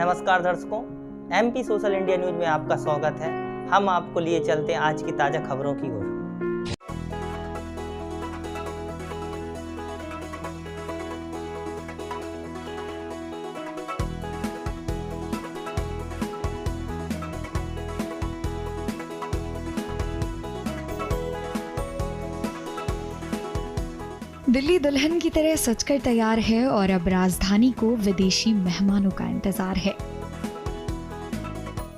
नमस्कार दर्शकों, MP social India news में आपका स्वागत है। हम आपको लिए चलते हैं आज की ताज़ा खबरों की ओर। दिल्ली दुल्हन की तरह सजकर तैयार है और अब राजधानी को विदेशी मेहमानों का इंतजार है।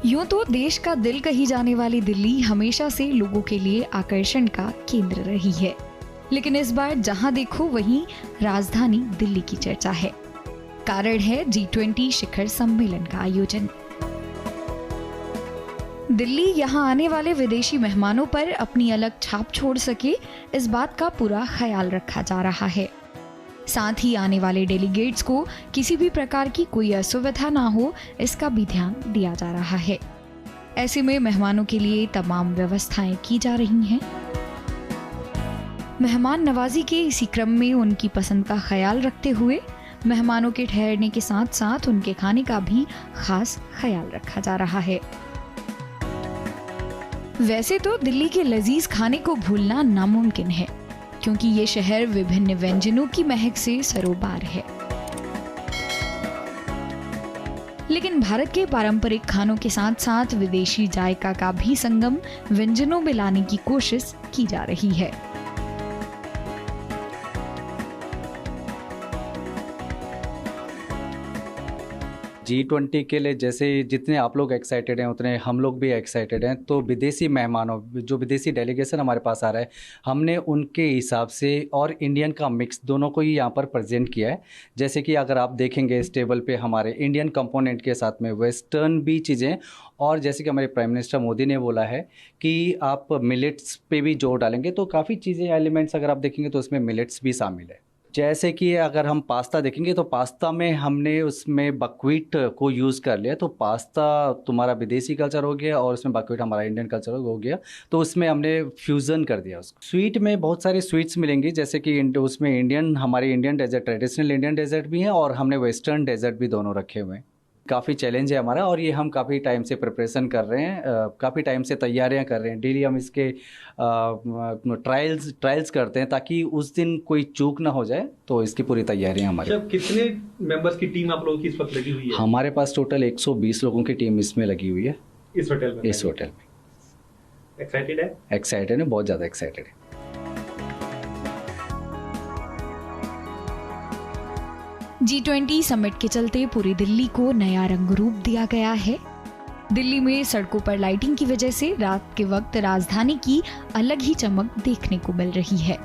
यूं तो देश का दिल कही जाने वाली दिल्ली हमेशा से लोगों के लिए आकर्षण का केंद्र रही है, लेकिन इस बार जहां देखो वहीं राजधानी दिल्ली की चर्चा है। कारण है G20 शिखर सम्मेलन का आयोजन। दिल्ली यहां आने वाले विदेशी मेहमानों पर अपनी अलग छाप छोड़ सके, इस बात का पूरा ख्याल रखा जा रहा है। साथ ही आने वाले डेलीगेट्स को किसी भी प्रकार की कोई असुविधा ना हो, इसका भी ध्यान दिया जा रहा है। ऐसे में मेहमानों के लिए तमाम व्यवस्थाएं की जा रही हैं। मेहमान नवाजी के इसी क्रम में उनकी पसंद का ख्याल रखते हुए मेहमानों के ठहरने के साथ साथ उनके खाने का भी खास ख्याल रखा जा रहा है। वैसे तो दिल्ली के लजीज खाने को भूलना नामुमकिन है, क्योंकि ये शहर विभिन्न व्यंजनों की महक से सरोबार है। लेकिन भारत के पारंपरिक खानों के साथ साथ विदेशी जायका का भी संगम व्यंजनों में लाने की कोशिश की जा रही है। G20 के लिए जैसे जितने आप लोग एक्साइटेड हैं उतने हम लोग भी एक्साइटेड हैं। तो विदेशी मेहमानों, जो विदेशी डेलीगेशन हमारे पास आ रहा है, हमने उनके हिसाब से और इंडियन का मिक्स दोनों को ही यहाँ पर प्रेजेंट किया है। जैसे कि अगर आप देखेंगे इस टेबल पे हमारे इंडियन कंपोनेंट के साथ में वेस्टर्न भी चीज़ें, और जैसे कि हमारे प्राइम मिनिस्टर मोदी ने बोला है कि आप मिलेट्स पे भी जोर डालेंगे, तो काफ़ी चीज़ें एलिमेंट्स अगर आप देखेंगे तो उसमें मिलेट्स भी शामिल है। जैसे कि अगर हम पास्ता देखेंगे तो पास्ता में हमने उसमें बकव्हीट को यूज़ कर लिया, तो पास्ता तुम्हारा विदेशी कल्चर हो गया और उसमें बकव्हीट हमारा इंडियन कल्चर हो गया, तो उसमें हमने फ्यूज़न कर दिया उसको। स्वीट में बहुत सारे स्वीट्स मिलेंगी, जैसे कि उसमें हमारी Indian dessert, traditional Indian dessert भी है और हमने वेस्टर्न डेजर्ट भी दोनों रखे हुए हैं। काफ़ी चैलेंज है हमारा और ये हम काफ़ी टाइम से प्रिपरेशन कर रहे हैं, काफ़ी टाइम से तैयारियां कर रहे हैं। डेली हम इसके ट्रायल्स करते हैं ताकि उस दिन कोई चूक ना हो जाए, तो इसकी पूरी तैयारियां हमारी। कितने मेंबर्स की टीम आप लोगों की इस वक्त लगी हुई है? हमारे पास टोटल 120 लोगों की टीम इसमें लगी हुई है, इस होटल में। एक्साइटेड है, बहुत ज़्यादा एक्साइटेड है। G20 समिट के चलते पूरी दिल्ली को नया रंग रूप दिया गया है। दिल्ली में सड़कों पर लाइटिंग की वजह से रात के वक्त राजधानी की अलग ही चमक देखने को मिल रही है।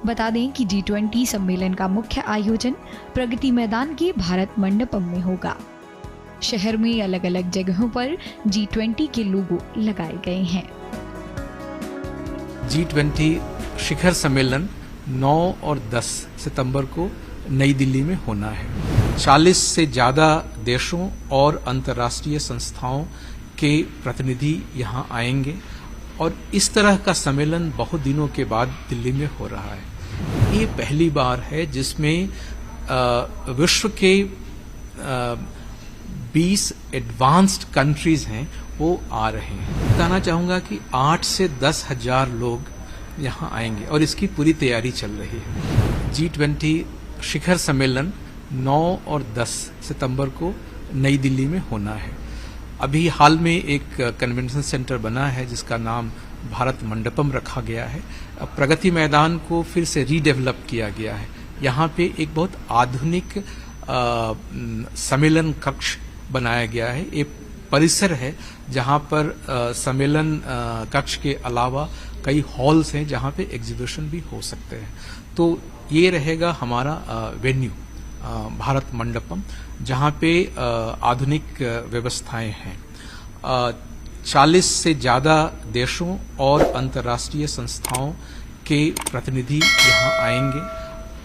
बता दें कि G20 सम्मेलन का मुख्य आयोजन प्रगति मैदान के भारत मंडपम में होगा। शहर में अलग अलग जगहों पर G20 के लोगो लगाए गए हैं। G20 शिखर सम्मेलन 9 और 10 सितंबर को नई दिल्ली में होना है। 40 से ज्यादा देशों और अंतर्राष्ट्रीय संस्थाओं के प्रतिनिधि यहां आएंगे और इस तरह का सम्मेलन बहुत दिनों के बाद दिल्ली में हो रहा है। ये पहली बार है जिसमें विश्व के 20 एडवांस्ड कंट्रीज हैं वो आ रहे हैं। बताना चाहूंगा कि 8 से 10 हजार लोग यहाँ आएंगे और इसकी पूरी तैयारी चल रही है। G20 शिखर सम्मेलन 9 और 10 सितंबर को नई दिल्ली में होना है। अभी हाल में एक कन्वेंशन सेंटर बना है जिसका नाम भारत मंडपम रखा गया है। प्रगति मैदान को फिर से रीडेवलप किया गया है। यहाँ पे एक बहुत आधुनिक सम्मेलन कक्ष बनाया गया है। एक परिसर है जहाँ पर सम्मेलन कक्ष के अलावा कई हॉल्स हैं जहाँ पे एग्जीबिशन भी हो सकते हैं। तो ये रहेगा हमारा वेन्यू भारत मंडपम, जहाँ पे आधुनिक व्यवस्थाएं हैं। 40 से ज्यादा देशों और अंतर्राष्ट्रीय संस्थाओं के प्रतिनिधि यहाँ आएंगे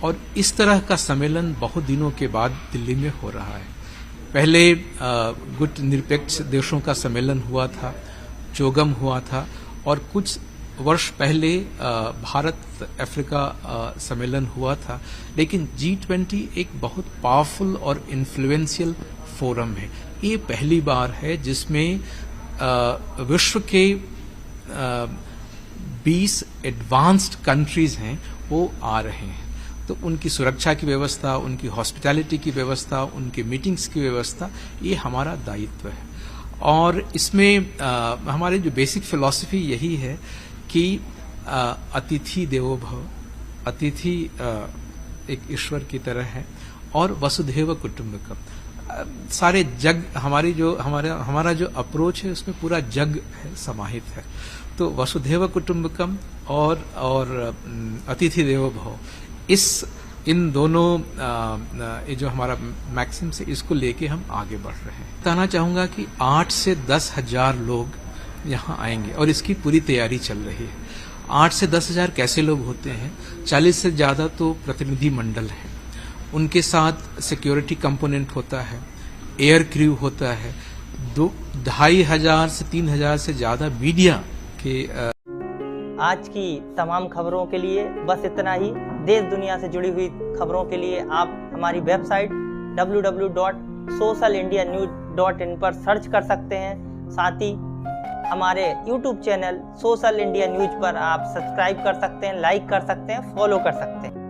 और इस तरह का सम्मेलन बहुत दिनों के बाद दिल्ली में हो रहा है। पहले गुट निरपेक्ष देशों का सम्मेलन हुआ था, चोगम हुआ था और कुछ वर्ष पहले भारत अफ्रीका सम्मेलन हुआ था, लेकिन G20 एक बहुत पावरफुल और इन्फ्लुएंशियल फोरम है। ये पहली बार है जिसमें विश्व के 20 एडवांस्ड कंट्रीज हैं वो आ रहे हैं। तो उनकी सुरक्षा की व्यवस्था, उनकी हॉस्पिटैलिटी की व्यवस्था, उनके मीटिंग्स की व्यवस्था, ये हमारा दायित्व है। और इसमें हमारी जो बेसिक फिलॉसफी यही है कि अतिथि देवो भव, अतिथि एक ईश्वर की तरह है, और वसुधैव कुटुंबकम। सारे जग हमारा जो अप्रोच है उसमें पूरा जग है, समाहित है। तो वसुधैव कुटुंबकम और अतिथि देवो भव, इन दोनों ये जो हमारा मैक्सिम्स है, इसको लेके हम आगे बढ़ रहे हैं। बताना चाहूंगा कि 8 से 10 हजार लोग यहाँ आएंगे और इसकी पूरी तैयारी चल रही है। 8 से 10 हजार कैसे लोग होते हैं? 40 से ज्यादा तो प्रतिनिधि मंडल है, उनके साथ सिक्योरिटी कंपोनेंट होता है, एयर क्रू होता है, 2,500 से 3,000 से ज्यादा मीडिया के। आज की तमाम खबरों के लिए बस इतना ही। देश दुनिया से जुड़ी हुई खबरों के लिए आप हमारी वेबसाइट www.socialindianews.in पर सर्च कर सकते हैं। साथ ही हमारे YouTube channel social India news पर आप सब्सक्राइब कर सकते हैं, लाइक कर सकते हैं, फॉलो कर सकते हैं।